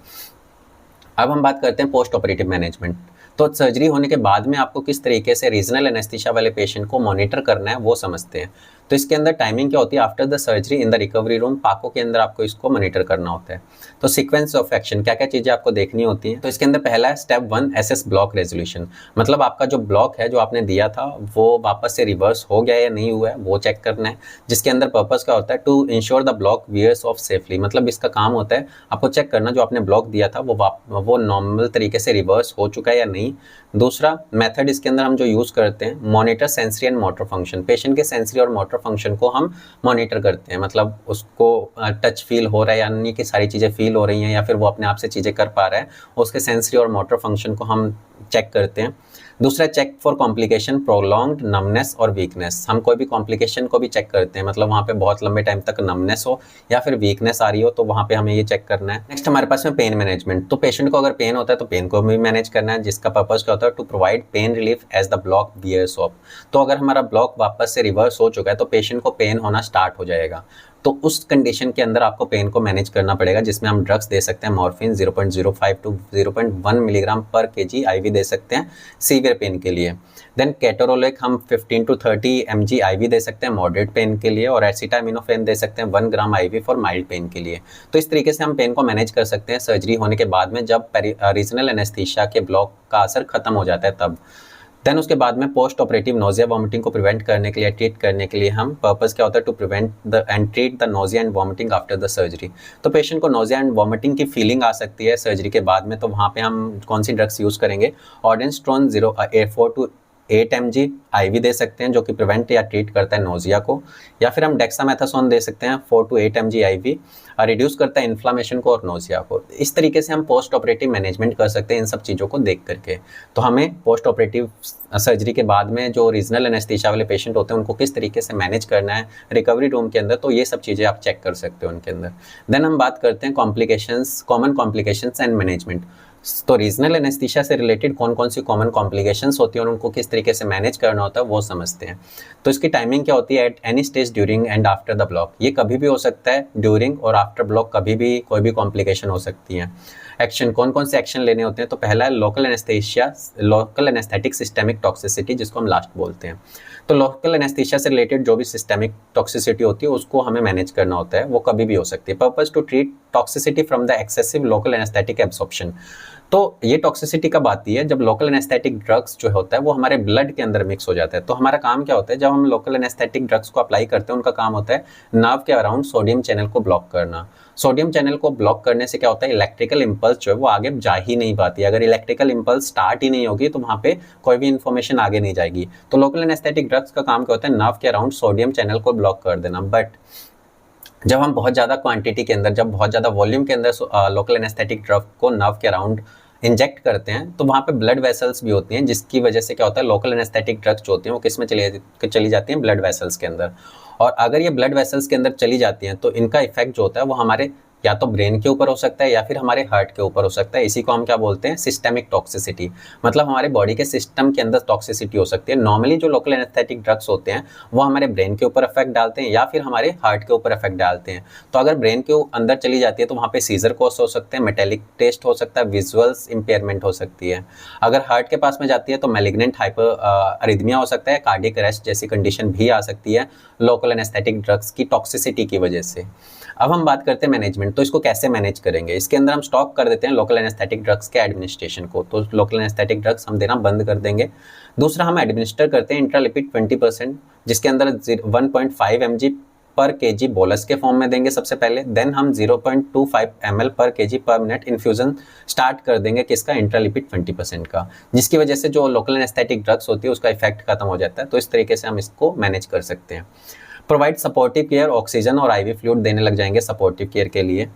अब हम बात करते हैं पोस्ट ऑपरेटिव मैनेजमेंट। तो सर्जरी होने के बाद में आपको किस तरीके से रीजनल एनेस्थीसिया वाले पेशेंट को मॉनिटर करना है वो समझते हैं। तो इसके अंदर टाइमिंग क्या होती है, after the surgery in the recovery room पाको के अंदर आपको इसको मॉनिटर करना होता है। तो सीक्वेंस ऑफ एक्शन क्या क्या चीज़ें आपको देखनी होती हैं। तो इसके अंदर पहला है स्टेप 1 एसेस ब्लॉक रेजोल्यूशन, मतलब आपका जो ब्लॉक है जो आपने दिया था वो वापस से रिवर्स हो गया या नहीं हुआ है वो चेक करना है, जिसके अंदर पर्पस क्या होता है to ensure the block wears off safely, मतलब इसका काम होता है आपको चेक करना जो आपने ब्लॉक दिया था वो नॉर्मल तरीके से रिवर्स हो चुका है या नहीं। दूसरा मेथड इसके अंदर हम जो यूज़ करते हैं monitor sensory and motor function, patient के सेंसरी और मोटर फंक्शन को हम मॉनिटर करते हैं, मतलब उसको टच फील हो रहा है यानी कि सारी चीज़ें फील हो रही हैं या फिर वो अपने आप से चीज़ें कर पा रहा है, उसके सेंसरी और मोटर फंक्शन को हम चेक करते हैं। दूसरा check for complication prolonged numbness और वीकनेस, हम कोई भी कॉम्प्लिकेशन को भी चेक करते हैं, मतलब वहाँ पे बहुत लंबे टाइम तक नमनेस हो या फिर वीकनेस आ रही हो तो वहाँ पे हमें ये चेक करना है। नेक्स्ट हमारे पास में पेन मैनेजमेंट, तो पेशेंट को अगर पेन होता है तो पेन को भी मैनेज करना है, जिसका पर्पस क्या होता है to provide pain relief as the block wears off. तो अगर हमारा ब्लॉक वापस से रिवर्स हो चुका है तो पेशेंट को पेन होना स्टार्ट हो जाएगा, तो उस कंडीशन के अंदर आपको पेन को मैनेज करना पड़ेगा, जिसमें हम ड्रग्स दे सकते हैं मॉर्फिन 0.05 टू 0.1 मिलीग्राम पर केजी IV दे सकते हैं सीवियर पेन के लिए। देन केटोरोलिक हम 15 टू 30 mg IV दे सकते हैं मॉडरेट पेन के लिए, और एसिटामिनोफेन दे सकते हैं 1 ग्राम IV फॉर माइल्ड पेन के लिए। तो इस तरीके से हम पेन को मैनेज कर सकते हैं सर्जरी होने के बाद में, जब रीजनल एनेस्थीसिया के ब्लॉक का असर खत्म हो जाता है तब। देन उसके बाद में पोस्ट ऑपरेटिव नोजिया वॉमिटिंग को प्रिवेंट करने के लिए ट्रीट करने के लिए हम पर्पस क्या होता है to prevent the and treat the nausea and vomiting after the surgery. तो पेशेंट को नोजिया एंड वॉमिटिंग की फीलिंग आ सकती है सर्जरी के बाद में, तो वहाँ पे हम कौन सी ड्रग्स यूज़ करेंगे, ऑर्डेंस्ट्रोन 4 to 8 mg IV दे सकते हैं जो कि प्रिवेंट या ट्रीट करता है नोजिया को, या फिर हम डेक्सामेथासोन दे सकते हैं 4 to 8 mg IV, रिड्यूस करता है इन्फ्लामेशन को और नोजिया को। इस तरीके से हम पोस्ट ऑपरेटिव मैनेजमेंट कर सकते हैं इन सब चीज़ों को देख करके। तो हमें पोस्ट ऑपरेटिव सर्जरी के बाद में जो रीजनल एनेस्थीसिया वाले पेशेंट होते हैं उनको किस तरीके से मैनेज करना है रिकवरी रूम के अंदर, तो ये सब चीज़ें आप चेक कर सकते हो उनके अंदर। देन हम बात करते हैं complications, common complications and management. तो रीजनल एनेस्थीसिया से रिलेटेड कौन कौन सी कॉमन कॉम्प्लिकेशंस होती हैं और उनको किस तरीके से मैनेज करना होता है वो समझते हैं। तो इसकी टाइमिंग क्या होती है, at any stage during and after the block, ये कभी भी हो सकता है ड्यूरिंग और आफ्टर ब्लॉक कभी भी कोई भी कॉम्प्लिकेशन हो सकती है। एक्शन, कौन कौन से एक्शन लेने होते हैं? तो पहला है local anaesthesia, local anaesthetic systemic toxicity, जिसको हम लास्ट बोलते हैं। तो लोकल एनेस्थेशिया से रिलेटेड जो भी सिस्टेमिक टॉक्सिसिटी होती है उसको हमें मैनेज करना होता है, वो कभी भी हो सकती है। Purpose to treat toxicity from the excessive local anaesthetic absorption. तो ये टॉक्सिसिटी कब आती है? जब लोकल एनेस्थेटिक ड्रग्स जो होता है वो हमारे ब्लड के अंदर मिक्स हो जाता है। तो हमारा काम क्या होता है, जब हम लोकल एनेस्थेटिक ड्रग्स को अप्लाई करते हैं, उनका काम होता है नर्व के अराउंड सोडियम चैनल को ब्लॉक करना। सोडियम चैनल को ब्लॉक करने से क्या होता है, इलेक्ट्रिकल इंपल्स जो है वो आगे जा ही नहीं पाती। अगर इलेक्ट्रिकल इंपल्स स्टार्ट ही नहीं होगी तो वहाँ पे कोई भी इन्फॉर्मेशन आगे नहीं जाएगी। तो लोकल एनेस्थेटिक ड्रग्स का काम क्या होता है, नर्व के अराउंड सोडियम चैनल को ब्लॉक कर देना। बट जब हम बहुत ज़्यादा क्वांटिटी के अंदर, जब बहुत ज़्यादा वॉल्यूम के अंदर लोकल एनेस्थेटिक ड्रग को नर्व के अराउंड इंजेक्ट करते हैं, तो वहाँ पे ब्लड वेसल्स भी होती हैं, जिसकी वजह से क्या होता है, लोकल एनेस्थेटिक ड्रग्स जो होती हैं वो किस में चली जाती हैं, ब्लड वेसल्स के अंदर। और अगर ये ब्लड वेसल्स के अंदर चली जाती हैं तो इनका इफेक्ट जो होता है वो हमारे या तो ब्रेन के ऊपर हो सकता है या फिर हमारे हार्ट के ऊपर हो सकता है। इसी को हम क्या बोलते हैं, सिस्टेमिक टॉक्सिसिटी। मतलब हमारे बॉडी के सिस्टम के अंदर टॉक्सिसिटी हो सकती है। नॉर्मली जो लोकल एनेस्थेटिक ड्रग्स होते हैं वो हमारे ब्रेन के ऊपर इफेक्ट डालते हैं या फिर हमारे हार्ट के ऊपर इफेक्ट डालते हैं। तो अगर ब्रेन के अंदर चली जाती है तो वहाँ पे सीजर कॉज हो सकते हैं, मेटेलिक टेस्ट हो सकता है, विजुअल्स इंपेयरमेंट हो सकती है। अगर हार्ट के पास में जाती है तो मैलिग्नेंट हाइपर अरिथमिया हो सकता है, कार्डियक अरेस्ट जैसी कंडीशन भी आ सकती है लोकल एनेस्थेटिक ड्रग्स की टॉक्सिसिटी की वजह से। अब हम बात करते हैं मैनेजमेंट। तो इसको कैसे मैनेज करेंगे? इसके अंदर हम स्टॉप कर देते हैं लोकल एनेस्थेटिक ड्रग्स के एडमिनिस्ट्रेशन को। तो लोकल एनेस्थेटिक ड्रग्स हम देना बंद कर देंगे। दूसरा, हम एडमिनिस्टर करते हैं इंट्रालिपिड 20%, जिसके अंदर 1.5 mg पर केजी बोलस के फॉर्म में देंगे सबसे पहले। देन हम 0.25 ml पर केजी पर मिनट इन्फ्यूजन स्टार्ट कर देंगे किसका, इंट्रालिपिड 20% का, जिसकी वजह से जो लोकल एनेस्थेटिक ड्रग्स होती है उसका इफेक्ट खत्म हो जाता है। तो इस तरीके से हम इसको मैनेज कर सकते हैं। प्रोवाइड सपोर्टिव केयर, ऑक्सीजन और आईवी फ्लूइड देने लग जाएंगे सपोर्टिव केयर के लिए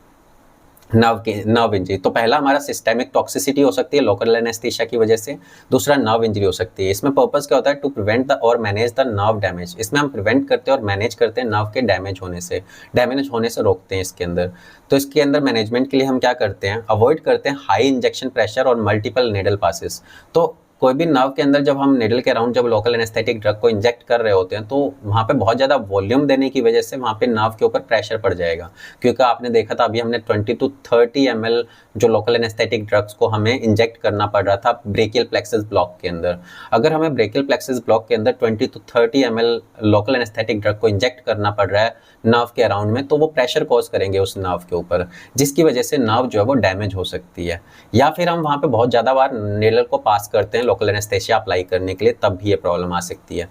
नर्व इंजरी। तो पहला हमारा सिस्टेमिक टॉक्सिसिटी हो सकती है लोकल एनेस्थीसिया की वजह से। दूसरा, नर्व इंजरी हो सकती है। इसमें पर्पस क्या होता है, टू प्रिवेंट द और मैनेज द नर्व डैमेज। इसमें हम प्रिवेंट करते हैं और मैनेज करते हैं नर्व के डैमेज होने से रोकते हैं इसके अंदर। तो इसके अंदर मैनेजमेंट के लिए हम क्या करते हैं, अवॉइड करते हैं हाई इंजेक्शन प्रेशर और मल्टीपल नेडल पासेस। तो कोई भी नर्व के अंदर जब हम निडल के अराउंड जब लोकल एनेस्थेटिक ड्रग को इंजेक्ट कर रहे होते हैं तो वहाँ पे बहुत ज़्यादा वॉल्यूम देने की वजह से वहाँ पे नर्व के ऊपर प्रेशर पड़ जाएगा। क्योंकि आपने देखा था अभी हमने 20 to 30 ml जो लोकल एनेस्थेटिक ड्रग्स को हमें इंजेक्ट करना पड़ रहा था ब्रेकियल प्लेक्सस ब्लॉक के अंदर। अगर हमें ब्रेकियल प्लेक्सस ब्लॉक के अंदर 20 to 30 ml local anaesthetic drug को इंजेक्ट करना पड़ रहा है नर्व के अराउंड में, तो वो प्रेशर कॉज करेंगे उस नर्व के ऊपर, जिसकी वजह से नर्व जो है वो डैमेज हो सकती है। या फिर हम वहाँ पे बहुत ज़्यादा बार नेडल को पास करते हैं लोकल एनेस्थेसिया अप्लाई करने के लिए, तब भी ये प्रॉब्लम आ सकती है।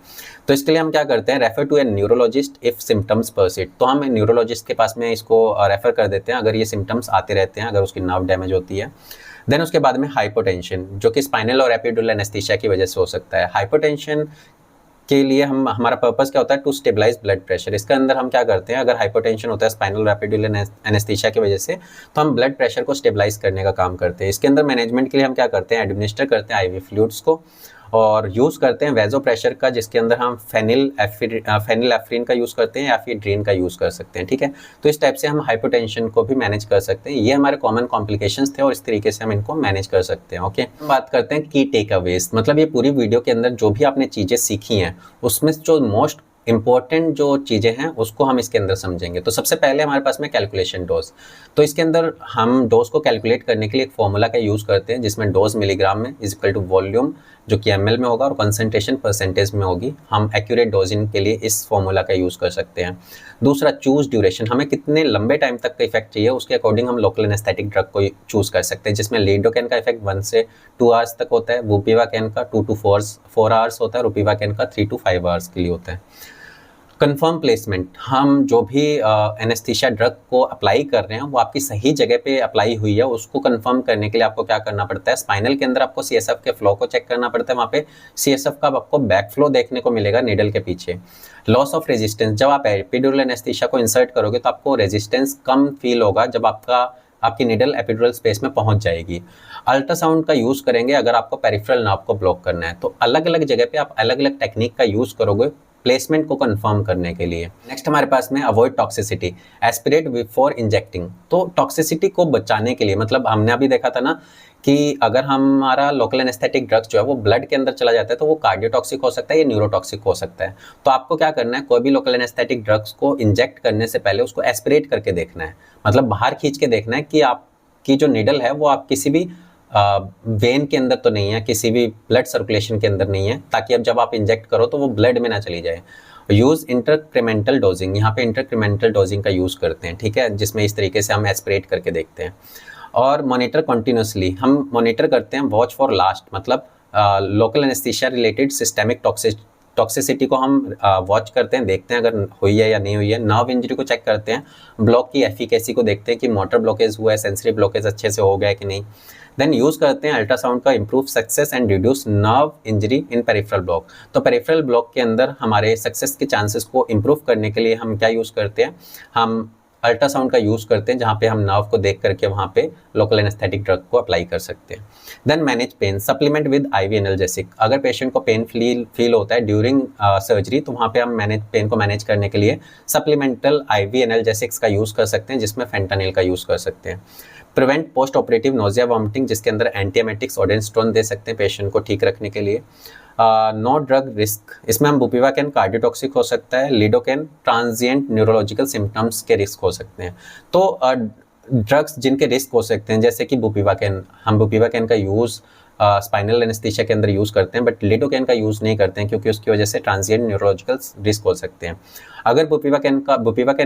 तो इसके लिए हम क्या करते हैं, refer to a neurologist if symptoms persist. तो हम न्यूरोलॉजिस्ट के पास में इसको रेफर कर देते हैं अगर ये सिम्टम्स आते रहते हैं, अगर उसकी नर्व डैमेज होती है। देन उसके बाद में हाइपोटेंशन, जो कि स्पाइनल और एपिड्यूरल एनेस्थीसिया की वजह से हो सकता है। हाइपोटेंशन के लिए हमारा पर्पस क्या होता है, टू स्टेबलाइज ब्लड प्रेशर। इसके अंदर हम क्या करते हैं, अगर हाइपोटेंशन होता है स्पाइनल एपिड्यूरल एनेस्थीसिया की वजह से, तो हम ब्लड प्रेशर को स्टेबलाइज करने का काम करते हैं। इसके अंदर मैनेजमेंट के लिए हम क्या करते हैं, एडमिनिस्टर करते हैं आईवी फ्लूइड्स को और यूज़ करते हैं वेजो प्रेशर का, जिसके अंदर हम फेनिलएफ्रिन का यूज़ करते हैं या फिर ड्रीन का यूज़ कर सकते हैं। ठीक है, तो इस टाइप से हम हाइपोटेंशन को भी मैनेज कर सकते हैं। ये हमारे कॉमन कॉम्प्लिकेशंस थे और इस तरीके से हम इनको मैनेज कर सकते हैं। ओके, बात करते हैं की टेक अवेज। मतलब ये पूरी वीडियो के अंदर जो भी आपने चीज़ें सीखी हैं उसमें जो मोस्ट इंपॉर्टेंट जो चीज़ें हैं उसको हम इसके अंदर समझेंगे। तो सबसे पहले हमारे पास में कैलकुलेशन डोज। तो इसके अंदर हम डोज को कैलकुलेट करने के लिए एक फॉर्मूला का यूज़ करते हैं, जिसमें डोज मिलीग्राम में इज इक्वल टू वॉल्यूम जो कि ml में होगा और कंसंट्रेशन परसेंटेज में होगी। हम एक्यूरेट डोजिंग के लिए इस फॉर्मूला का यूज़ कर सकते हैं। दूसरा, चूज ड्यूरेशन, हमें कितने लंबे टाइम तक का इफेक्ट चाहिए उसके अकॉर्डिंग हम लोकल एनेस्थेटिक ड्रग को चूज़ कर सकते हैं, जिसमें लिडोकैन का इफेक्ट 1 से 2 आवर्स तक होता है, बुपिवाकेन का 2 to 4 आवर्स होता है, रुपिवाकेन का 3 to 5 आवर्स के लिए होता है। कंफर्म प्लेसमेंट, हम जो भी एनेस्थीसिया ड्रग को अप्लाई कर रहे हैं वो आपकी सही जगह पे अप्लाई हुई है उसको कंफर्म करने के लिए आपको क्या करना पड़ता है, स्पाइनल के अंदर आपको सीएसएफ के फ्लो को चेक करना पड़ता है। वहाँ पे सीएसएफ का आपको बैक फ्लो देखने को मिलेगा नीडल के पीछे। लॉस ऑफ रेजिस्टेंस, जब आप एपिड्यूरल एनेस्थीसिया को इंसर्ट करोगे तो आपको रेजिस्टेंस कम फील होगा जब आपकी नीडल एपिड्यूरल स्पेस में पहुंच जाएगी। अल्ट्रासाउंड का यूज़ करेंगे अगर आपको पेरिफेरल नर्व को ब्लॉक करना है। तो अलग अलग जगह पे आप अलग अलग टेक्निक का यूज़ करोगे प्लेसमेंट को कंफर्म करने के लिए। नेक्स्ट हमारे पास में avoid toxicity, aspirate before injecting. तो टॉक्सिसिटी को बचाने के लिए, मतलब हमने अभी देखा था ना कि अगर हमारा लोकल एनेस्थेटिक ड्रग्स जो है वो ब्लड के अंदर चला जाता है तो वो कार्डियोटॉक्सिक हो सकता है या न्यूरोटॉक्सिक हो सकता है। तो आपको क्या करना है, कोई भी लोकल एनेस्थेटिक ड्रग्स को इंजेक्ट करने से पहले उसको एस्पिरेट करके देखना है, मतलब बाहर खींच के देखना है कि आप आपकी जो नीडल है वो आप किसी भी वेन के अंदर तो नहीं है, किसी भी ब्लड सर्कुलेशन के अंदर नहीं है, ताकि अब जब आप इंजेक्ट करो तो वो ब्लड में ना चली जाए। यूज़ इंटरक्रीमेंटल डोजिंग, यहाँ पे इंटरक्रीमेंटल डोजिंग का यूज़ करते हैं, ठीक है, जिसमें इस तरीके से हम एस्पिरेट करके देखते हैं। और मॉनिटर कंटिन्यूसली, हम मॉनिटर करते हैं, वॉच फॉर लास्ट, मतलब local anaesthesia related systemic toxicity को हम वॉच करते हैं, देखते हैं अगर हुई है या नहीं हुई है। नर्व इंजरी को चेक करते हैं, ब्लॉक की एफिकेसी को देखते हैं कि मोटर ब्लॉकेज हुआ है, सेंसरी ब्लॉकेज अच्छे से हो गया है कि नहीं। देन यूज़ करते हैं अल्ट्रासाउंड का improve success and reduce nerve injury in peripheral block. तो पेरिफेरल ब्लॉक के अंदर हमारे सक्सेस के चांसेस को इम्प्रूव करने के लिए हम क्या यूज़ करते हैं, हम अल्ट्रासाउंड का यूज़ करते हैं, जहाँ पे हम नर्व को देख करके वहाँ पे लोकल एनेस्थेटिक ड्रग को अप्लाई कर सकते हैं। Then manage pain, supplement with IV analgesic. अगर पेशेंट को पेन फील होता है ड्यूरिंग सर्जरी, तो वहाँ पे हम पेन को मैनेज करने के लिए सप्लीमेंटल आईवी एनाल्जेसिक्स का यूज़ कर सकते हैं, जिसमें फेंटानिल का यूज़ कर सकते हैं। Prevent post operative nausea vomiting, जिसके अंदर एंटीएमेटिक्स ओडेनस्टोन दे सकते हैं पेशेंट को ठीक रखने के लिए। नो ड्रग रिस्क, इसमें हम बुपिवाकेन कार्डियोटॉक्सिक हो सकता है, लिडोकेन ट्रांजिएंट न्यूरोलॉजिकल सिम्टम्स के रिस्क हो सकते हैं। तो ड्रग्स जिनके रिस्क हो सकते हैं, जैसे कि बुपिवाकेन, हम बुपिवाकेन का यूज़ स्पाइनल एनेस्थीसिया के अंदर यूज़ करते हैं, बट लिडोकेन का यूज़ नहीं करते हैं, क्योंकि उसकी वजह से ट्रांजिएंट न्यूरोलॉजिकल रिस्क हो सकते हैं। अगर बुपिवाकेन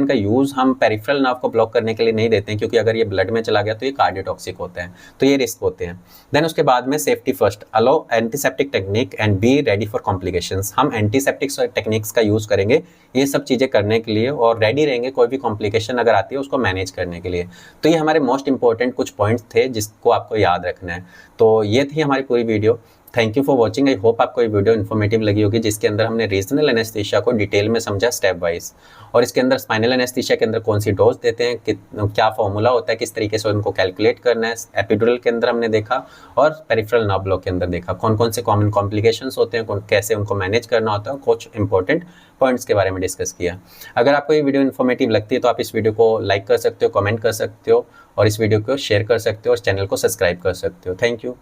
का यूज़ हम पेरिफेरल नर्व को ब्लॉक करने के लिए नहीं देते हैं, क्योंकि अगर ये ब्लड में चला गया तो ये कार्डियोटॉक्सिक होता है, तो ये रिस्क होते हैं। देन उसके बाद में safety first, allow antiseptic technique and be ready for complications. हम एंटीसेप्टिक टेक्निक्स का यूज़ करेंगे ये सब चीज़ें करने के लिए, और रेडी रहेंगे कोई भी कॉम्प्लिकेशन अगर आती है उसको मैनेज करने के लिए। तो ये हमारे मोस्ट इंपॉर्टेंट कुछ पॉइंट्स थे जिसको आपको याद रखना है। तो ये थी हमारी पूरी video. Thank you for watching. I hope आपको ये वीडियो इन्फॉर्मेटिव लगी होगी, जिसके अंदर हमने रीजनल एनेस्थीसिया को डिटेल में समझा स्टेप वाइज, और इसके अंदर स्पाइनल एनेस्थीसिया के अंदर कौन सी डोज देते हैं, क्या फॉर्मूला होता है, किस तरीके से उनको कैलकुलेट करना है, एपिड्यूरल के अंदर हमने देखा, और पेरिफेरल नर्व ब्लॉक के अंदर देखा कौन कौन से कॉमन कॉम्प्लिकेशंस होते हैं, कैसे उनको मैनेज करना होता है, कुछ इंपॉर्टेंट पॉइंट्स के बारे में डिस्कस किया। अगर आपको ये वीडियो इन्फॉर्मेटिव लगती है तो आप इस वीडियो को लाइक कर सकते हो, कमेंट कर सकते हो, और इस वीडियो को शेयर कर सकते हो, और चैनल को सब्सक्राइब कर सकते हो। Thank you.